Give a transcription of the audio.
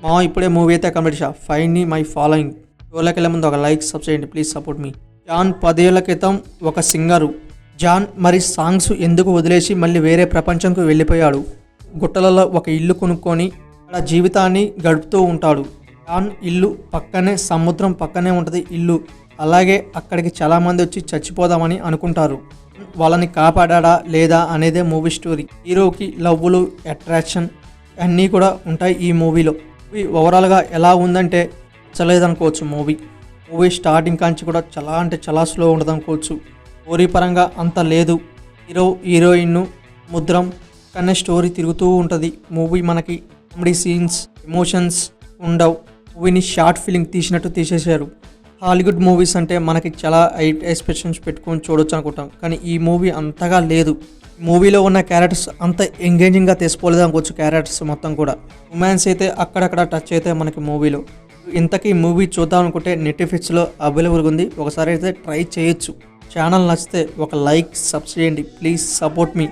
మా ఇప్పుడే మూవీ అయితే కంప్లీట్ షా ఫైన్ మై ఫాలోయింగ్. షోలోకి వెళ్ళే ముందు ఒక లైక్ సబ్స్క్రైబ్ ప్లీజ్ సపోర్ట్ మీ. జాన్ 10 ఏళ్ల క్రితం ఒక సింగరు. జాన్ మరి సాంగ్స్ ఎందుకు వదిలేసి మళ్ళీ వేరే ప్రపంచంకు వెళ్ళిపోయాడు. గుట్టలలో ఒక ఇల్లు కొనుక్కొని అలా జీవితాన్ని గడుపుతూ ఉంటాడు. జాన్ ఇల్లు పక్కనే సముద్రం పక్కనే ఉంటుంది ఇల్లు. అలాగే అక్కడికి చాలామంది వచ్చి చచ్చిపోదామని అనుకుంటారు. వాళ్ళని కాపాడా లేదా అనేదే మూవీ స్టోరీ. హీరోకి లవ్వులు అట్రాక్షన్ అన్నీ కూడా ఉంటాయి ఈ మూవీలో. మూవీ ఓవరాల్గా ఎలా ఉందంటే నచ్చలేదనుకోవచ్చు. మూవీ స్టార్టింగ్ కాంచి కూడా చాలా అంటే చాలా స్లో ఉంటుంది అనుకోవచ్చు. స్టోరీ పరంగా అంత లేదు. హీరోయిన్ ముద్రం కన్నా స్టోరీ తిరుగుతూ ఉంటుంది. మూవీ మనకి కామెడీ సీన్స్ ఎమోషన్స్ ఉండవు. మూవీని షార్ట్ ఫిలిం తీసినట్టు తీసేశారు. హాలీవుడ్ మూవీస్ అంటే మనకి చాలా ఎక్స్పెక్టేషన్స్ పెట్టుకొని చూడొచ్చు అనుకుంటాం, కానీ ఈ మూవీ అంతగా లేదు. మూవీలో ఉన్న క్యారెక్టర్స్ అంత ఎంగేజింగ్గా తీసుకోలేదు అనుకోవచ్చు. క్యారెక్టర్స్ మొత్తం కూడా రొమాన్స్ అయితే అక్కడక్కడ టచ్ అయితే మనకి మూవీలో. ఇంతకీ మూవీ చూద్దాం అనుకుంటే నెట్ఫ్లిక్స్లో అవైలబుల్గా ఉంది. ఒకసారి అయితే ట్రై చేయొచ్చు. ఛానల్ నచ్చితే ఒక లైక్ సబ్స్క్రైబ్ చేయండి ప్లీజ్ సపోర్ట్ మీ.